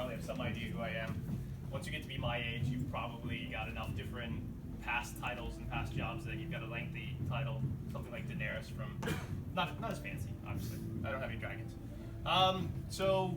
probably have some idea who I am. Once you get to be my age, you've probably got enough different past titles and past jobs that you've got a lengthy title, something like Daenerys from, not as fancy, obviously. I don't have any dragons. So,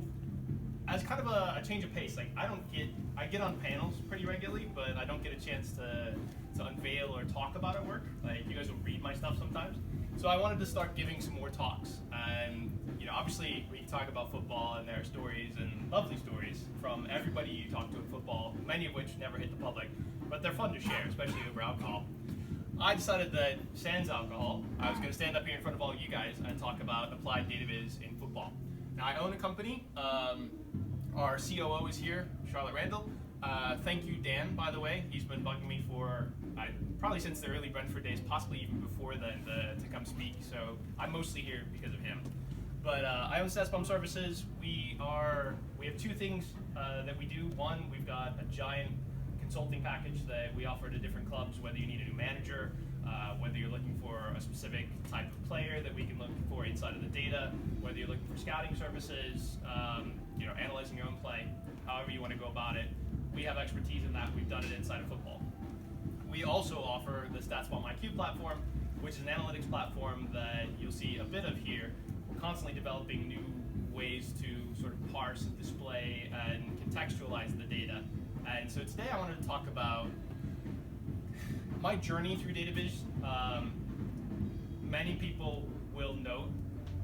as kind of a change of pace, like I get on panels pretty regularly, but I don't get a chance to unveil or talk about it at work. Like, you guys will read my stuff sometimes. So I wanted to start giving some more talks. And obviously we can talk about football, and there are stories and lovely stories from everybody you talk to in football, many of which never hit the public, but they're fun to share, especially over alcohol. I decided that sans alcohol, I was going to stand up here in front of all you guys and talk about applied data viz in football. Now, I own a company. Our COO is here, Charlotte Randall. Thank you, Dan, by the way. He's been bugging me for probably since the early Brentford days, possibly even before then, to come speak. So I'm mostly here because of him. But I own Statsbomb Services. We have two things that we do. One, we've got a giant consulting package that we offer to different clubs, whether you need a new manager, whether you're looking for a specific type of player that we can look for inside of the data, whether you're looking for scouting services, analyzing your own play, however you want to go about it. We have expertise in that. We've done it inside of football. We also offer the StatsBomb IQ platform, which is an analytics platform that you'll see a bit of here. We're constantly developing new ways to sort of parse, display, and contextualize the data. And so today I wanted to talk about my journey through Data Viz. Many people will note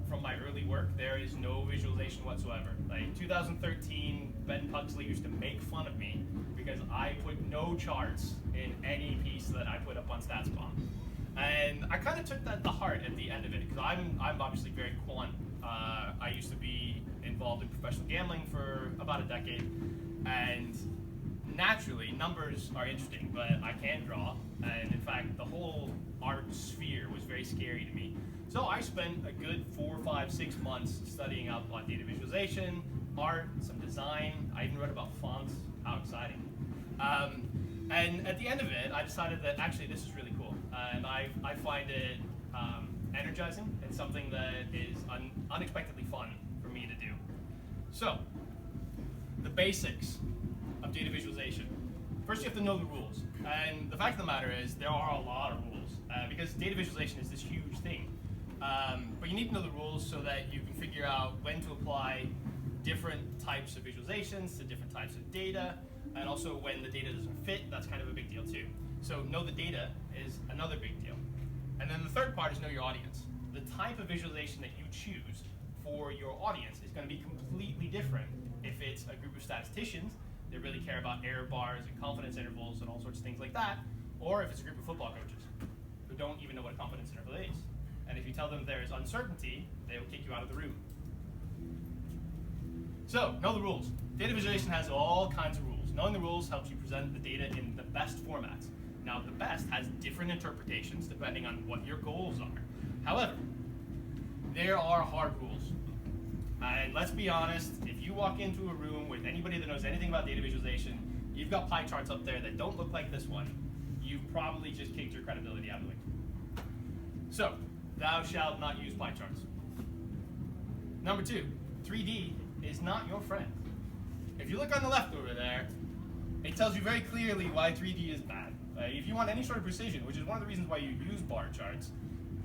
from my early work, there is no visualization whatsoever. Like 2013, Ben Pugsley used to make fun of me because I put no charts in any piece that I put up on StatsBomb. And I kind of took that to heart at the end of it, because I'm obviously very quant. I used to be involved in professional gambling for about a decade, and naturally, numbers are interesting, but I can't draw, and in fact, the whole art sphere was very scary to me. So I spent a good 4, 5, 6 months studying up on data visualization, art, some design. I even read about fonts. How exciting. And at the end of it, I decided that actually this is really cool, and I find it energizing and something that is unexpectedly fun for me to do. So, the basics of data visualization. First, you have to know the rules. And the fact of the matter is, there are a lot of rules, because data visualization is this huge thing. But you need to know the rules so that you can figure out when to apply different types of visualizations to different types of data, and also when the data doesn't fit, that's kind of a big deal too. So know the data is another big deal. And then the third part is know your audience. The type of visualization that you choose for your audience is going to be completely different if it's a group of statisticians that really care about error bars and confidence intervals and all sorts of things like that, or if it's a group of football coaches who don't even know what a confidence interval is. And if you tell them there is uncertainty, they will kick you out of the room. So, know the rules. Data visualization has all kinds of rules. Knowing the rules helps you present the data in the best formats. Now, the best has different interpretations depending on what your goals are. However, there are hard rules. And let's be honest, if you walk into a room with anybody that knows anything about data visualization, you've got pie charts up there that don't look like this one, you've probably just kicked your credibility out of the way. So, thou shalt not use pie charts. Number 2, 3D is not your friend. If you look on the left over there, it tells you very clearly why 3D is bad. If you want any sort of precision, which is one of the reasons why you use bar charts,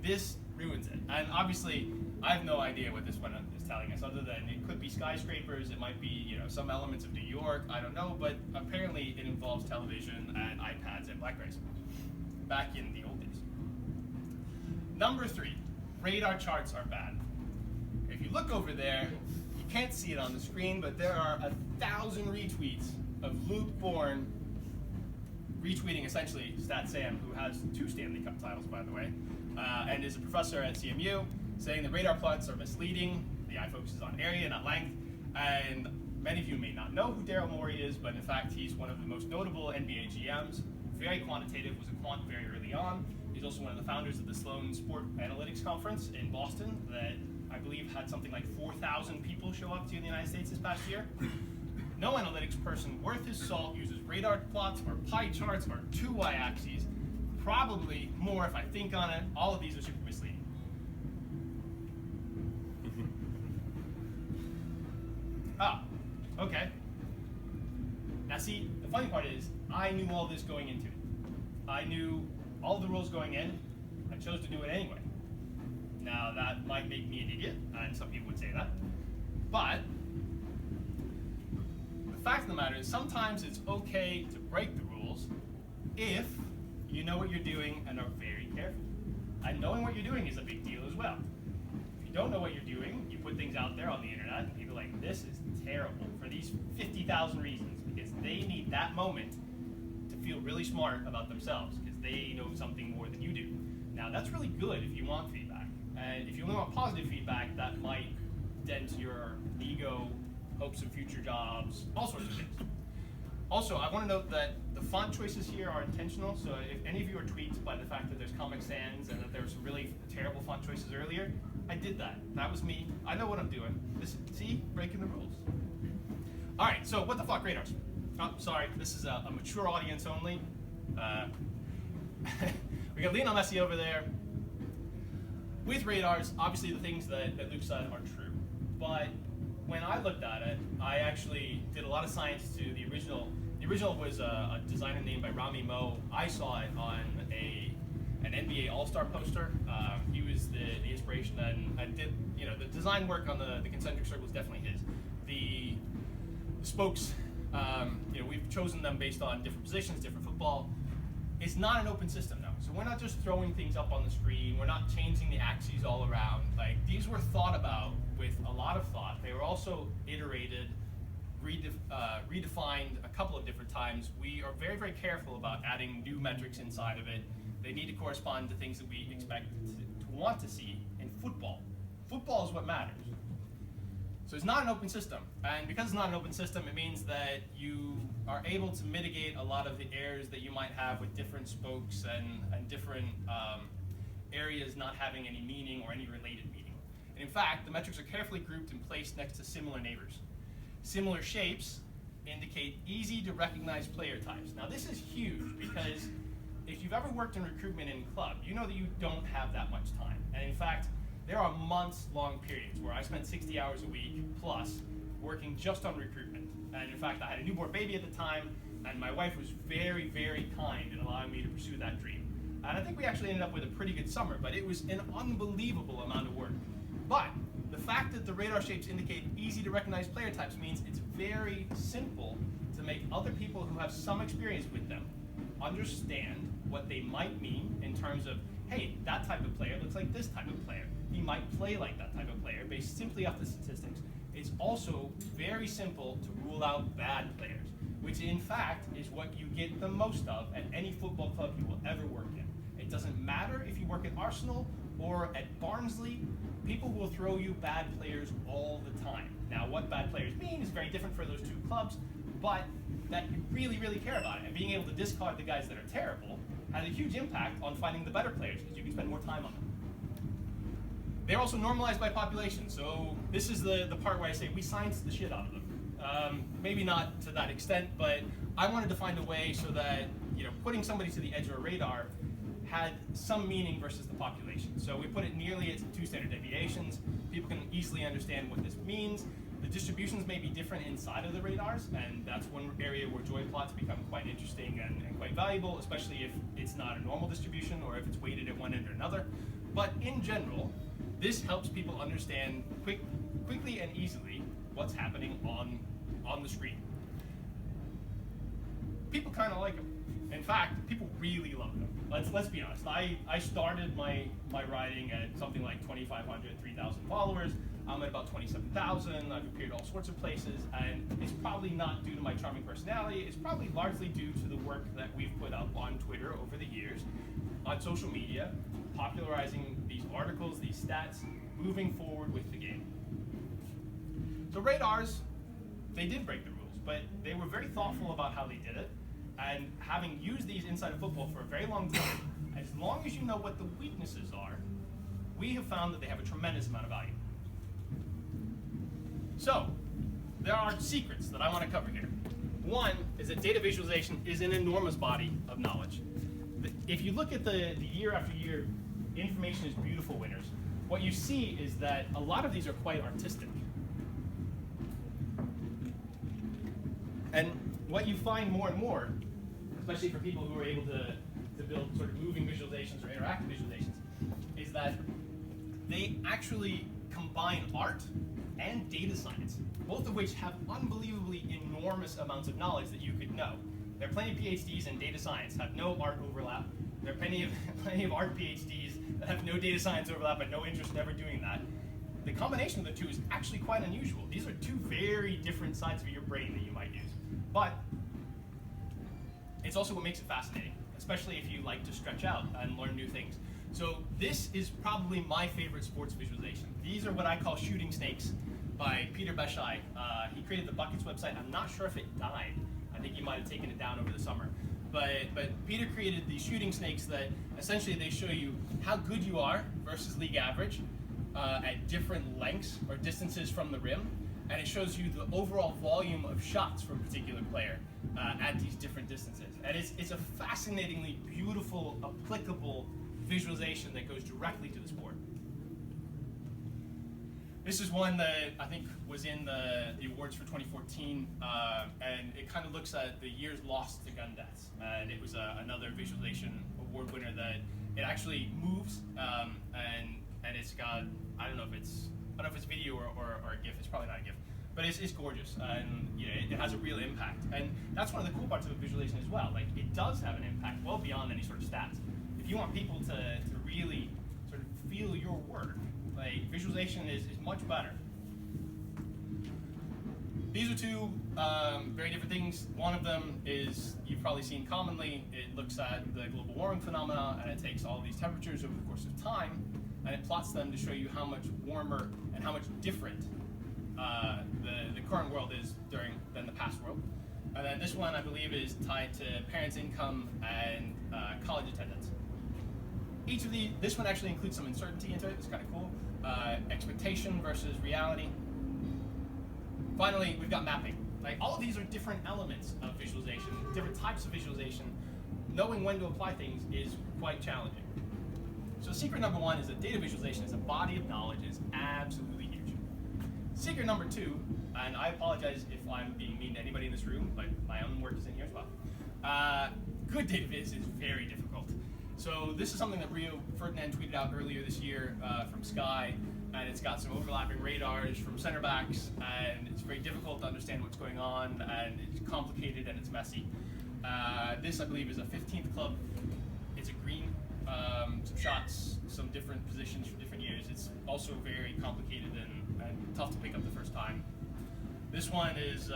this ruins it. And obviously, I have no idea what this one is telling us, other than it could be skyscrapers, it might be some elements of New York, I don't know, but apparently it involves television and iPads and Blackberries, back in the old days. Number 3, radar charts are bad. If you look over there, you can't see it on the screen, but there are 1,000 retweets of Luke Bourne retweeting essentially Stat Sam, who has 2 Stanley Cup titles, by the way, and is a professor at CMU, saying the radar plots are misleading, the eye focuses on area, not length, and many of you may not know who Daryl Morey is, but in fact he's one of the most notable NBA GMs, very quantitative, was a quant very early on. He's also one of the founders of the Sloan Sport Analytics Conference in Boston that I believe had something like 4,000 people show up to in the United States this past year. No analytics person worth his salt uses radar plots or pie charts or 2 y-axes. Probably more if I think on it. All of these are super misleading. Okay. Now see, the funny part is, I knew all this going into it. I knew all the rules going in. I chose to do it anyway. Now that might make me an idiot, and some people would say that. But the fact of the matter is, sometimes it's okay to break the rules if you know what you're doing and are very careful. And knowing what you're doing is a big deal as well. If you don't know what you're doing, you put things out there on the internet, and people are like, this is terrible for these 50,000 reasons, because they need that moment to feel really smart about themselves, because they know something more than you do. Now, that's really good if you want feedback. And if you only want positive feedback, that might dent your ego, hopes of future jobs, all sorts of things. Also, I want to note that the font choices here are intentional, so if any of you are tweaked by the fact that there's Comic Sans and that there were some really terrible font choices earlier, I did that. That was me. I know what I'm doing. See? Breaking the rules. All right, so what the fuck radars? Oh, sorry, this is a mature audience only. We got Lionel Messi over there. With radars, obviously the things that Luke said are true, but when I looked at it, I actually did a lot of science to the original. The original was a designer named by Rami Mo. I saw it on an NBA All-Star poster. He was the inspiration, and did, the design work on the concentric circle was definitely his. The spokes, we've chosen them based on different positions, different football. It's not an open system now, so we're not just throwing things up on the screen. We're not changing the axes all around. Like, these were thought about with a lot of thought. They were also iterated, redefined a couple of different times. We are very, very careful about adding new metrics inside of it. They need to correspond to things that we expect to want to see in football. Football is what matters. So it's not an open system, and because it's not an open system, it means that you are able to mitigate a lot of the errors that you might have with different spokes and different areas not having any meaning or any related meaning. And in fact, the metrics are carefully grouped and placed next to similar neighbors. Similar shapes indicate easy to recognize player types. Now this is huge, because if you've ever worked in recruitment in club, you know that you don't have that much time. And in fact, there are months-long periods where I spent 60 hours a week plus working just on recruitment. And in fact, I had a newborn baby at the time, and my wife was very, very kind in allowing me to pursue that dream. And I think we actually ended up with a pretty good summer, but it was an unbelievable amount of work. But the fact that the radar shapes indicate easy to recognize player types means it's very simple to make other people who have some experience with them understand what they might mean in terms of, hey, that type of player looks like this type of player. He might play like that type of player based simply off the statistics. It's also very simple to rule out bad players, which in fact is what you get the most of at any football club you will ever work in. It doesn't matter if you work at Arsenal or at Barnsley, people will throw you bad players all the time. Now, what bad players mean is very different for those two clubs, but that you really, really care about it. And being able to discard the guys that are terrible has a huge impact on finding the better players, because you can spend more time on them. They're also normalized by population, so this is the part where I say we scienced the shit out of them. Maybe not to that extent, but I wanted to find a way so that putting somebody to the edge of a radar had some meaning versus the population. So we put it nearly at 2 standard deviations. People can easily understand what this means. The distributions may be different inside of the radars, and that's one area where joy plots become quite interesting and quite valuable, especially if it's not a normal distribution or if it's weighted at one end or another. But in general, this helps people understand quickly and easily what's happening on the screen. People kind of like them. In fact, people really love them. Let's be honest. I started my writing at something like 2,500, 3,000 followers. I'm at about 27,000. I've appeared all sorts of places, and it's probably not due to my charming personality. It's probably largely due to the work that we've put up on Twitter over the years, on social media, popularizing these articles, these stats, moving forward with the game. So radars, they did break the rules, but they were very thoughtful about how they did it. And having used these inside of football for a very long time, as long as you know what the weaknesses are, we have found that they have a tremendous amount of value. So, there are secrets that I want to cover here. One is that data visualization is an enormous body of knowledge. If you look at the year after year information is beautiful winners, what you see is that a lot of these are quite artistic. And what you find more and more, especially for people who are able to build sort of moving visualizations or interactive visualizations, is that they actually combine art and data science, both of which have unbelievably enormous amounts of knowledge that you could know. There are plenty of PhDs in data science have no art overlap. There are plenty of art PhDs that have no data science overlap and no interest in ever doing that. The combination of the two is actually quite unusual. These are two very different sides of your brain that you might use. But it's also what makes it fascinating, especially if you like to stretch out and learn new things. So this is probably my favorite sports visualization. These are what I call shooting snakes by Peter Beshai. He created the Buckets website. I'm not sure if it died. I think he might have taken it down over the summer. But Peter created these shooting snakes that essentially they show you how good you are versus league average at different lengths or distances from the rim. And it shows you the overall volume of shots from a particular player at these different distances. And it's a fascinatingly beautiful, applicable visualization that goes directly to the sport. This is one that I think was in the awards for 2014, and it kind of looks at the years lost to gun deaths. And it was another visualization award winner that it actually moves, and it's got, I don't know if it's video or a GIF. It's probably not a GIF, but it's gorgeous, and it has a real impact. And that's one of the cool parts of a visualization as well. Like, it does have an impact well beyond any sort of stats. If you want people to really sort of feel your work, like, visualization is much better. These are two very different things. One of them is, you've probably seen commonly, it looks at the global warming phenomena, and it takes all these temperatures over the course of time, and it plots them to show you how much warmer and how much different the current world is than the past world. And then this one, I believe, is tied to parents' income and college attendance. Each of this one actually includes some uncertainty into it. It's kind of cool. Expectation versus reality. Finally, we've got mapping. Like, all of these are different elements of visualization, different types of visualization. Knowing when to apply things is quite challenging. So secret number one is that data visualization as a body of knowledge is absolutely huge. Secret number two, and I apologize if I'm being mean to anybody in this room, but my own work is in here as well. Good data viz is very difficult. So this is something that Rio Ferdinand tweeted out earlier this year from Sky, and it's got some overlapping radars from center backs, and it's very difficult to understand what's going on, and it's complicated and it's messy. This, I believe, is a 15th club. It's a green, some shots, some different positions for different years. It's also very complicated and tough to pick up the first time. This one is,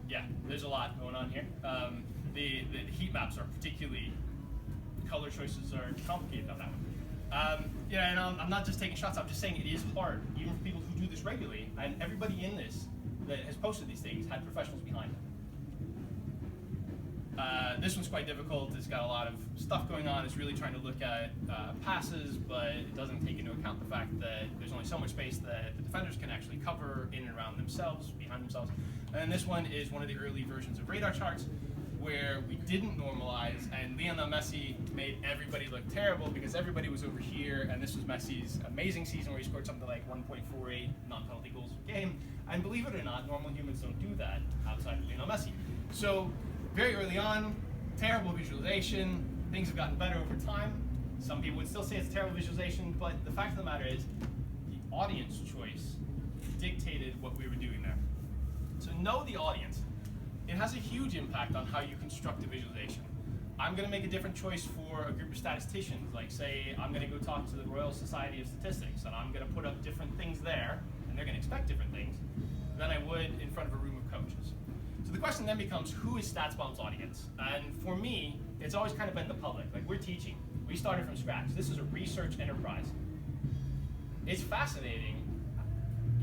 yeah, there's a lot going on here. The heat maps are particularly, color choices are complicated on that one. Yeah, and I'm not just taking shots, I'm just saying it is hard, even for people who do this regularly, and everybody in this that has posted these things had professionals behind them. This one's quite difficult. It's got a lot of stuff going on. It's really trying to look at passes, but it doesn't take into account the fact that there's only so much space that the defenders can actually cover in and around themselves, behind themselves. And this one is one of the early versions of radar charts, where we didn't normalize, and Lionel Messi made everybody look terrible because everybody was over here, and this was Messi's amazing season where he scored something like 1.48 non-penalty goals per game. And believe it or not, normal humans don't do that outside of Lionel Messi. So very early on, terrible visualization. Things have gotten better over time. Some people would still say it's a terrible visualization, but the fact of the matter is the audience choice dictated what we were doing there. So know the audience. It has a huge impact on how you construct a visualization. I'm going to make a different choice for a group of statisticians, like say I'm going to go talk to the Royal Society of Statistics, and I'm going to put up different things there, and they're going to expect different things, than I would in front of a room of coaches. So the question then becomes, who is StatsBomb's audience? And for me, it's always kind of been the public. Like, we're teaching. We started from scratch. This is a research enterprise. It's fascinating,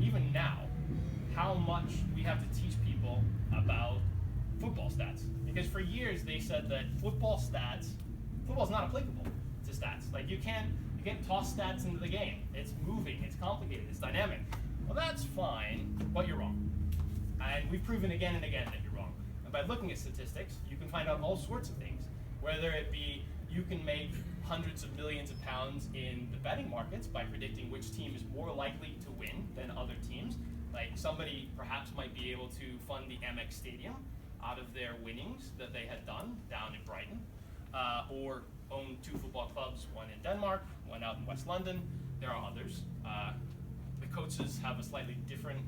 even now, how much we have to teach people about football stats. Because for years they said that football's not applicable to stats. Like, you can't toss stats into the game. It's moving, it's complicated, it's dynamic. Well, that's fine, but you're wrong. And we've proven again and again that you're wrong. And by looking at statistics, you can find out all sorts of things. Whether it be you can make hundreds of millions of pounds in the betting markets by predicting which team is more likely to win than other teams. Like somebody perhaps might be able to fund the MX Stadium out of their winnings that they had done down in Brighton, or own 2 football clubs, one in Denmark, one out in West London. There are others. The coaches have a slightly different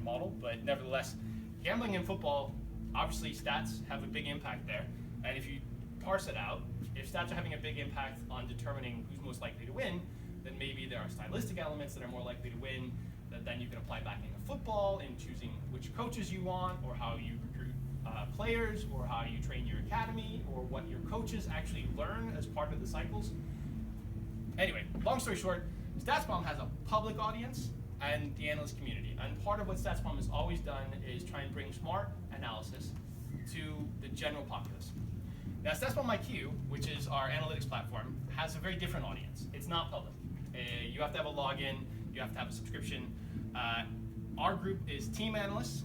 model, but nevertheless, gambling in football, obviously stats have a big impact there. And if you parse it out, if stats are having a big impact on determining who's most likely to win, then maybe there are stylistic elements that are more likely to win that then you can apply back into football in choosing which coaches you want, or how you recruit players, or how you train your academy, or what your coaches actually learn as part of the cycles. Anyway, long story short, StatsBomb has a public audience and the analyst community. And part of what StatsBomb has always done is try and bring smart analysis to the general populace. Now, StatsBomb IQ, which is our analytics platform, has a very different audience. It's not public. You have to have a login, you have to have a subscription. Our group is team analysts,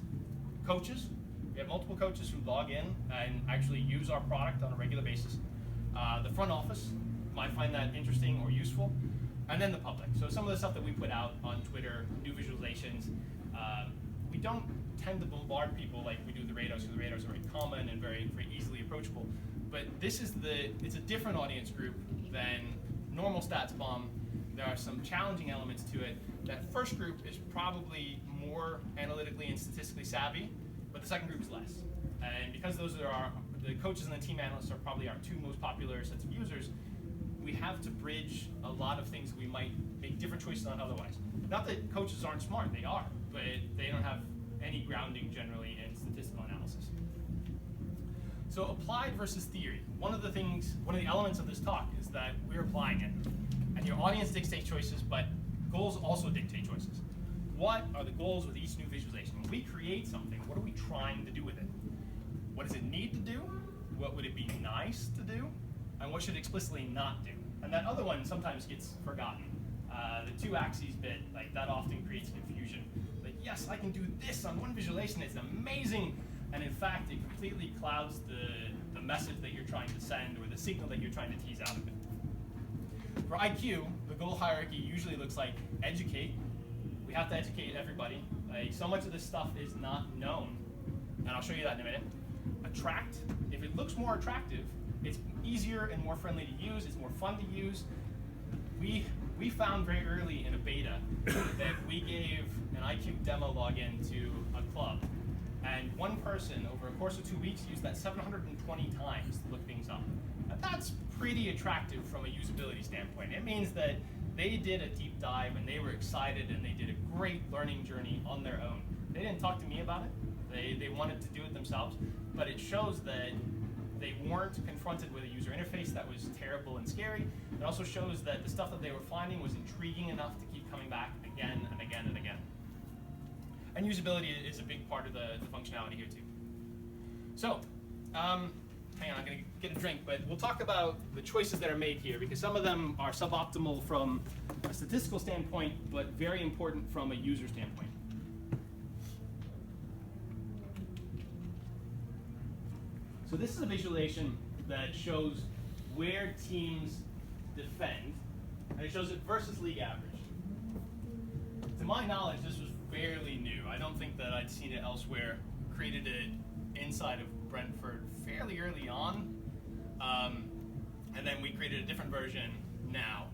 coaches. We have multiple coaches who log in and actually use our product on a regular basis. The front office might find that interesting or useful. And then the public. So some of the stuff that we put out on Twitter, new visualizations, we don't tend to bombard people like we do the radars, because the radars are very common and very, very easily approachable. But this is it's a different audience group than normal StatsBomb. There are some challenging elements to it. That first group is probably more analytically and statistically savvy, but the second group is less. And because the coaches and the team analysts are probably our 2 most popular sets of users, we have to bridge a lot of things we might make different choices on otherwise. Not that coaches aren't smart, they are, but they don't have any grounding generally in statistical analysis. So applied versus theory. One of the elements of this talk is that we're applying it. And your audience dictates choices, but goals also dictate choices. What are the goals with each new visualization? When we create something, what are we trying to do with it? What does it need to do? What would it be nice to do? And what should it explicitly not do? And that other one sometimes gets forgotten. The 2 axes bit, like that often creates confusion. Like, yes, I can do this on one visualization, it's amazing. And in fact, it completely clouds the message that you're trying to send, or the signal that you're trying to tease out of it. For IQ, the goal hierarchy usually looks like educate. We have to educate everybody. Like, so much of this stuff is not known. And I'll show you that in a minute. Attract. If it looks more attractive, it's easier and more friendly to use, it's more fun to use. We found very early in a beta that we gave an IQ demo login to a club, and one person over a course of 2 weeks used that 720 times to look things up. Now, that's pretty attractive from a usability standpoint. It means that they did a deep dive and they were excited and they did a great learning journey on their own. They didn't talk to me about it. They wanted to do it themselves, but it shows that they weren't confronted with a user interface that was terrible and scary. It also shows that the stuff that they were finding was intriguing enough to keep coming back again and again and again. And usability is a big part of the functionality here too. So, hang on, I'm gonna get a drink, but we'll talk about the choices that are made here, because some of them are suboptimal from a statistical standpoint, but very important from a user standpoint. So this is a visualization that shows where teams defend, and it shows it versus league average. To my knowledge, this was fairly new. I don't think that I'd seen it elsewhere. Created it inside of Brentford fairly early on, and then we created a different version now.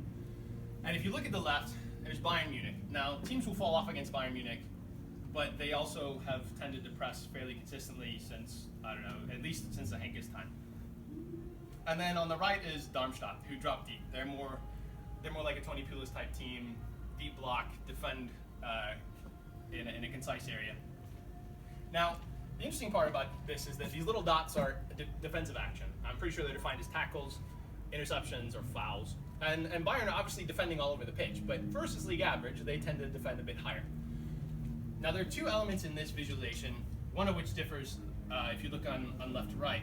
And if you look at the left, there's Bayern Munich. Now, teams will fall off against Bayern Munich, but they also have tended to press fairly consistently since, I don't know, at least since the Henkes time. And then on the right is Darmstadt, who drop deep. They're more like a Tony Pulis type team, deep block, defend in a concise area. Now, the interesting part about this is that these little dots are defensive action. I'm pretty sure they're defined as tackles, interceptions, or fouls. And Bayern are obviously defending all over the pitch, but versus league average, they tend to defend a bit higher. Now, there are 2 elements in this visualization, one of which differs if you look on left to right.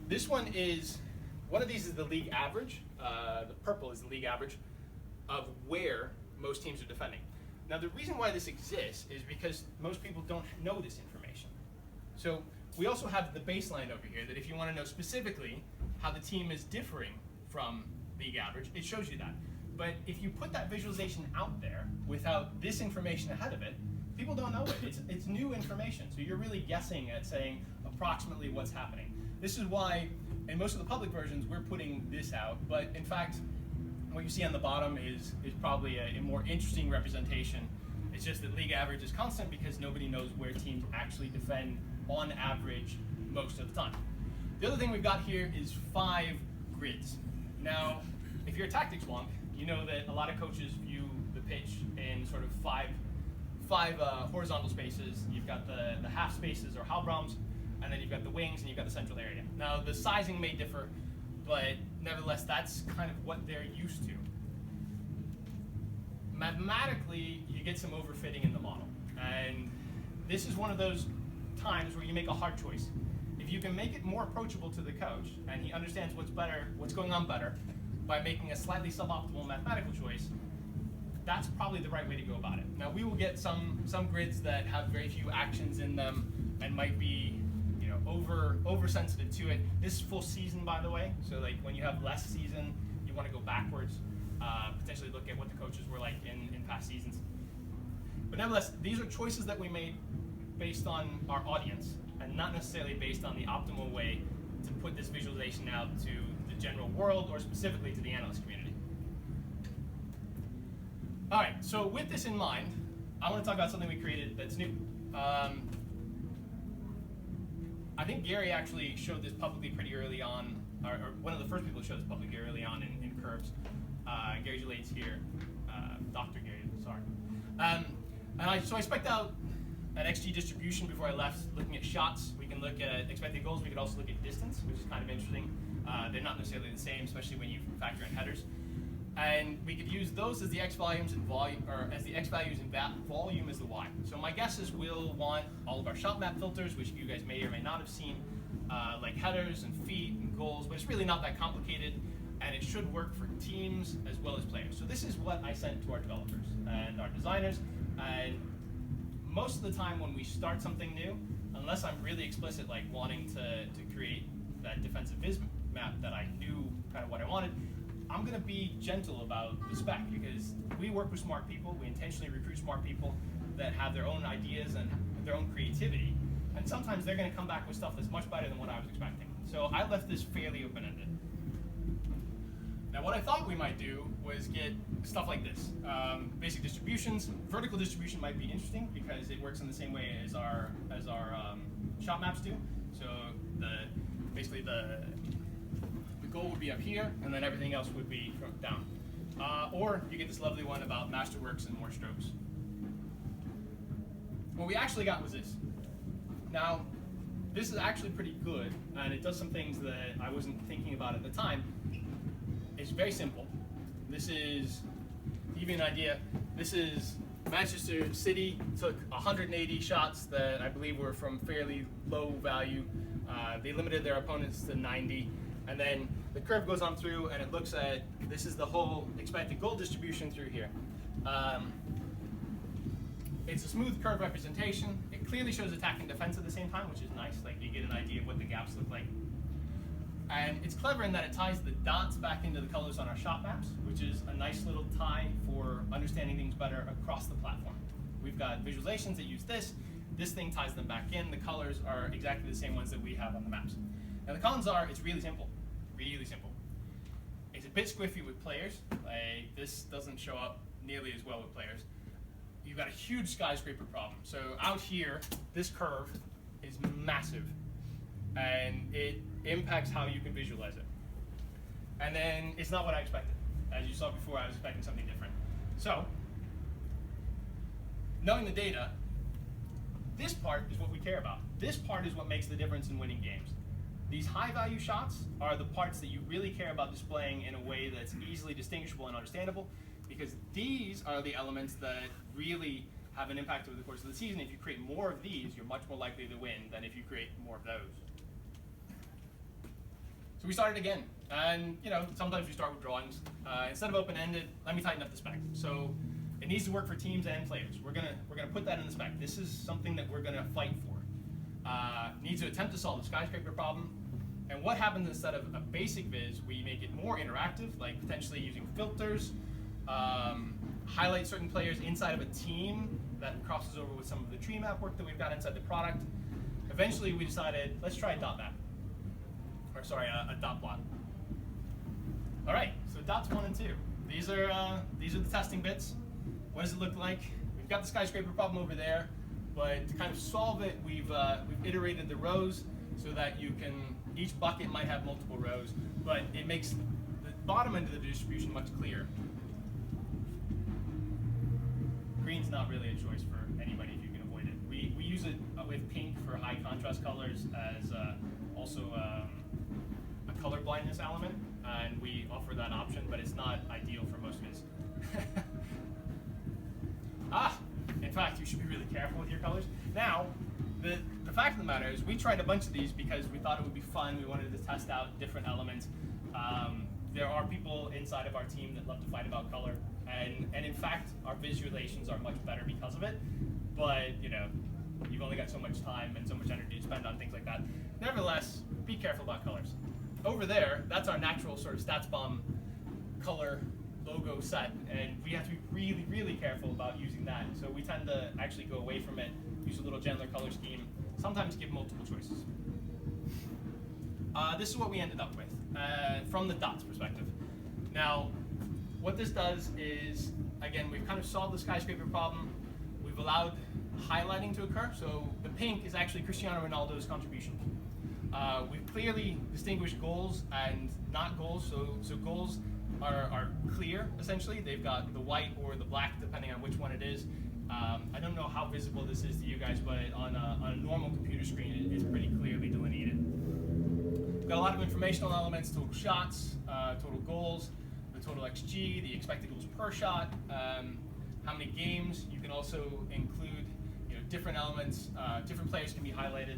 This one of these is the league average. The purple is the league average of where most teams are defending. Now, the reason why this exists is because most people don't know this information. So we also have the baseline over here that if you want to know specifically how the team is differing from league average, it shows you that. But if you put that visualization out there without this information ahead of it, people don't know it. It's new information, so you're really guessing at saying approximately what's happening. This is why in most of the public versions we're putting this out, but in fact what you see on the bottom is probably a more interesting representation. It's just that league average is constant because nobody knows where teams actually defend on average most of the time. The other thing we've got here is 5 grids. Now, if you're a tactics wonk, you know that a lot of coaches view the pitch in sort of five horizontal spaces. You've got the half spaces or halvbrams, and then you've got the wings, and you've got the central area. Now, the sizing may differ, but nevertheless, that's kind of what they're used to. Mathematically, you get some overfitting in the model, and this is one of those times where you make a hard choice. If you can make it more approachable to the coach, and he understands what's going on better, by making a slightly suboptimal mathematical choice, that's probably the right way to go about it. Now, we will get some grids that have very few actions in them and might be, oversensitive to it. This is full season, by the way, so like when you have less season, you want to go backwards, potentially look at what the coaches were like in past seasons. But nevertheless, these are choices that we made based on our audience and not necessarily based on the optimal way to put this visualization out to the general world or specifically to the analyst community. All right, so with this in mind, I want to talk about something we created that's new. I think Gary actually showed this publicly pretty early on, or one of the first people to show this publicly early on in Curves. Gary Gillette's here, Dr. Gary, sorry. So I spec'd out an XG distribution before I left, looking at shots. We can look at expected goals. We could also look at distance, which is kind of interesting. They're not necessarily the same, especially when you factor in headers. And we could use those as the x volumes and volume, or as the x values and volume as the y. So my guess is we'll want all of our shot map filters, which you guys may or may not have seen, like headers and feet and goals, but it's really not that complicated, and it should work for teams as well as players. So this is what I sent to our developers and our designers, and most of the time when we start something new, unless I'm really explicit, like wanting to create that defensive viz map that I knew kind of what I wanted, I'm going to be gentle about the spec because we work with smart people. We intentionally recruit smart people that have their own ideas and their own creativity. And sometimes they're going to come back with stuff that's much better than what I was expecting. So I left this fairly open-ended. Now what I thought we might do was get stuff like this. Basic distributions. Vertical distribution might be interesting because it works in the same way as our shot maps do. So basically the goal would be up here, and then everything else would be from down. Or you get this lovely one about masterworks and more strokes. What we actually got was this. Now, this is actually pretty good, and it does some things that I wasn't thinking about at the time. It's very simple. This is, to give you an idea, this is Manchester City took 180 shots that I believe were from fairly low value. They limited their opponents to 90. And then the curve goes on through and it looks at, this is the whole expected goal distribution through here. It's a smooth curve representation. It clearly shows attack and defense at the same time, which is nice. Like you get an idea of what the gaps look like. And it's clever in that it ties the dots back into the colors on our shot maps, which is a nice little tie for understanding things better across the platform. We've got visualizations that use this. This thing ties them back in. The colors are exactly the same ones that we have on the maps. Now the cons are, it's really simple. Really simple. It's a bit squiffy with players. Like this doesn't show up nearly as well with players. You've got a huge skyscraper problem. So out here, this curve is massive, and it impacts how you can visualize it. And then it's not what I expected. As you saw before, I was expecting something different. So, knowing the data, this part is what we care about. This part is what makes the difference in winning games. These high-value shots are the parts that you really care about displaying in a way that's easily distinguishable and understandable, because these are the elements that really have an impact over the course of the season. If you create more of these, you're much more likely to win than if you create more of those. So we started again, and sometimes we start with drawings. Instead of open-ended, let me tighten up the spec. So it needs to work for teams and players. We're gonna put that in the spec. This is something that we're gonna fight for. Needs to attempt to solve the skyscraper problem. And what happens instead of a basic viz, we make it more interactive, like potentially using filters, highlight certain players inside of a team that crosses over with some of the tree map work that we've got inside the product. Eventually we decided, let's try a dot map. Or sorry, a dot plot. All right, so dots 1 and 2. These are the testing bits. What does it look like? We've got the skyscraper problem over there, but to kind of solve it, we've iterated the rows so that you can, each bucket might have multiple rows, but it makes the bottom end of the distribution much clearer. Green's not really a choice for anybody if you can avoid it. We use it with pink for high contrast colors as also a color blindness element, and we offer that option, but it's not ideal for most viz. In fact, you should be really careful with your colors. Now, the fact of the matter is we tried a bunch of these because we thought it would be fun. We wanted to test out different elements. There are people inside of our team that love to fight about color, and in fact, our visualizations are much better because of it. But you know, you've only got so much time and so much energy to spend on things like that. Nevertheless, be careful about colors. Over there, that's our natural sort of StatsBomb color logo set, and we have to be really, really careful about using that. So we tend to actually go away from it, use a little gentler color scheme, sometimes give multiple choices. This is what we ended up with from the dots perspective. Now, what this does is, again, we've kind of solved the skyscraper problem. We've allowed highlighting to occur. So the pink is actually Cristiano Ronaldo's contribution. We've clearly distinguished goals and not goals. So goals are clear, essentially. They've got the white or the black, depending on which one it is. I don't know how visible this is to you guys, but on a normal computer screen, it's pretty clearly delineated. We've got a lot of informational elements: total shots, total goals, the total XG, the expected goals per shot, how many games. You can also include, different elements. Different players can be highlighted.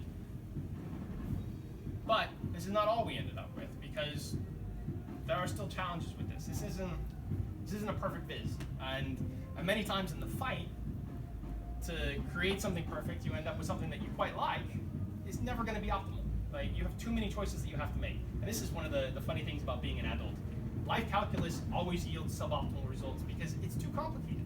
But this is not all we ended up with, because there are still challenges with this. This isn't a perfect viz, and many times in the fight, to create something perfect, you end up with something that you quite like. It's never going to be optimal. Like, you have too many choices that you have to make, and this is one of the funny things about being an adult. Life calculus always yields suboptimal results because it's too complicated.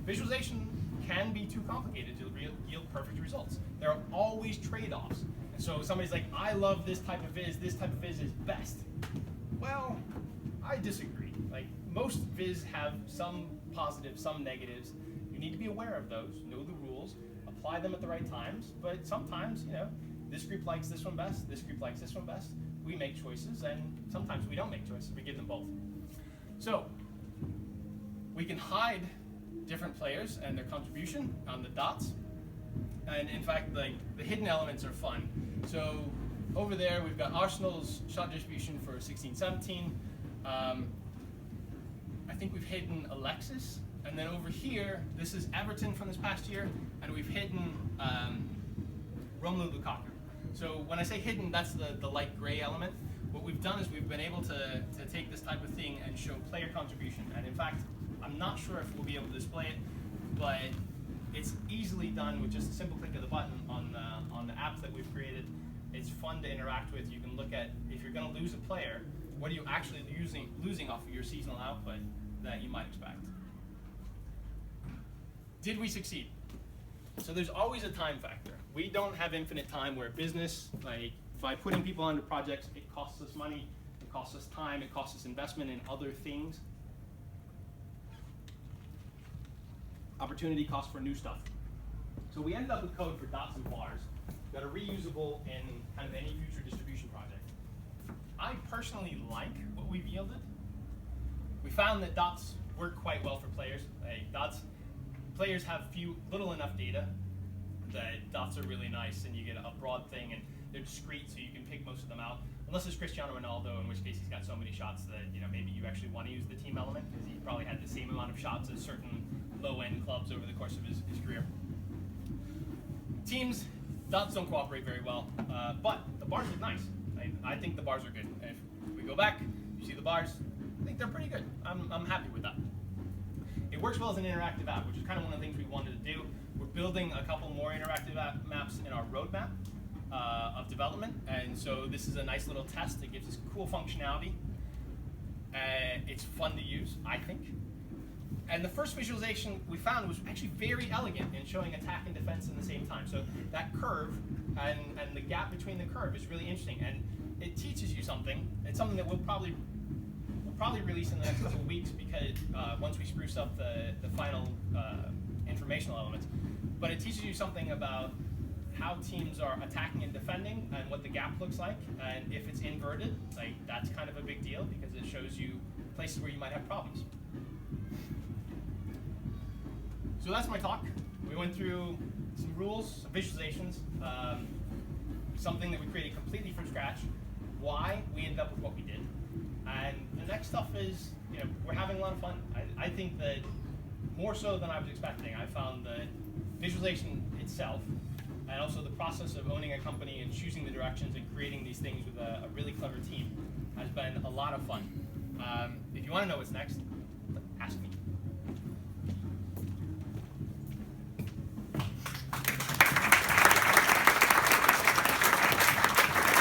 Visualization can be too complicated to yield perfect results. There are always trade-offs. And so somebody's like, I love this type of viz is best. Well, I disagree. Like, most viz have some positives, some negatives. You need to be aware of those, know the rules, apply them at the right times, but sometimes, this group likes this one best, this group likes this one best. We make choices, and sometimes we don't make choices, we give them both. So, we can hide different players and their contribution on the dots. And in fact, the hidden elements are fun. So over there, we've got Arsenal's shot distribution for 16-17. I think we've hidden Alexis. And then over here, this is Everton from this past year, and we've hidden Romelu Lukaku. So when I say hidden, that's the light gray element. What we've done is we've been able to take this type of thing and show player contribution. And in fact, I'm not sure if we'll be able to display it, but it's easily done with just a simple click of the button on the app that we've created. It's fun to interact with. You can look at, if you're going to lose a player, what are you actually losing off of your seasonal output that you might expect. Did we succeed? So there's always a time factor. We don't have infinite time. We're a business. Like, by putting people onto projects, it costs us money, it costs us time, it costs us investment in other things. Opportunity cost for new stuff. So we ended up with code for dots and bars that are reusable in kind of any future distribution project. I personally like what we've yielded. We found that dots work quite well for players. Players have little enough data that dots are really nice, and you get a broad thing, and they're discrete, so you can pick most of them out. Unless it's Cristiano Ronaldo, in which case he's got so many shots that maybe you actually want to use the team element, because he probably had the same amount of shots as certain low-end clubs over the course of his career. Teams, dots don't cooperate very well, but the bars look nice. I think the bars are good. If we go back, you see the bars, I think they're pretty good. I'm happy with that. It works well as an interactive app, which is kind of one of the things we wanted to do. We're building a couple more interactive maps in our roadmap of development, and so this is a nice little test. It gives us cool functionality. It's fun to use, I think. And the first visualization we found was actually very elegant in showing attack and defense in the same time. So that curve and the gap between the curve is really interesting, and it teaches you something. It's something that we'll probably release in the next couple of weeks, because once we spruce up the final informational elements. But it teaches you something about how teams are attacking and defending and what the gap looks like. And if it's inverted, like, that's kind of a big deal, because it shows you places where you might have problems. So that's my talk. We went through some rules, some visualizations, something that we created completely from scratch, why we ended up with what we did. And the next stuff is, we're having a lot of fun. I think that more so than I was expecting, I found that visualization itself, and also the process of owning a company and choosing the directions and creating these things with a really clever team, has been a lot of fun. If you want to know what's next, ask me.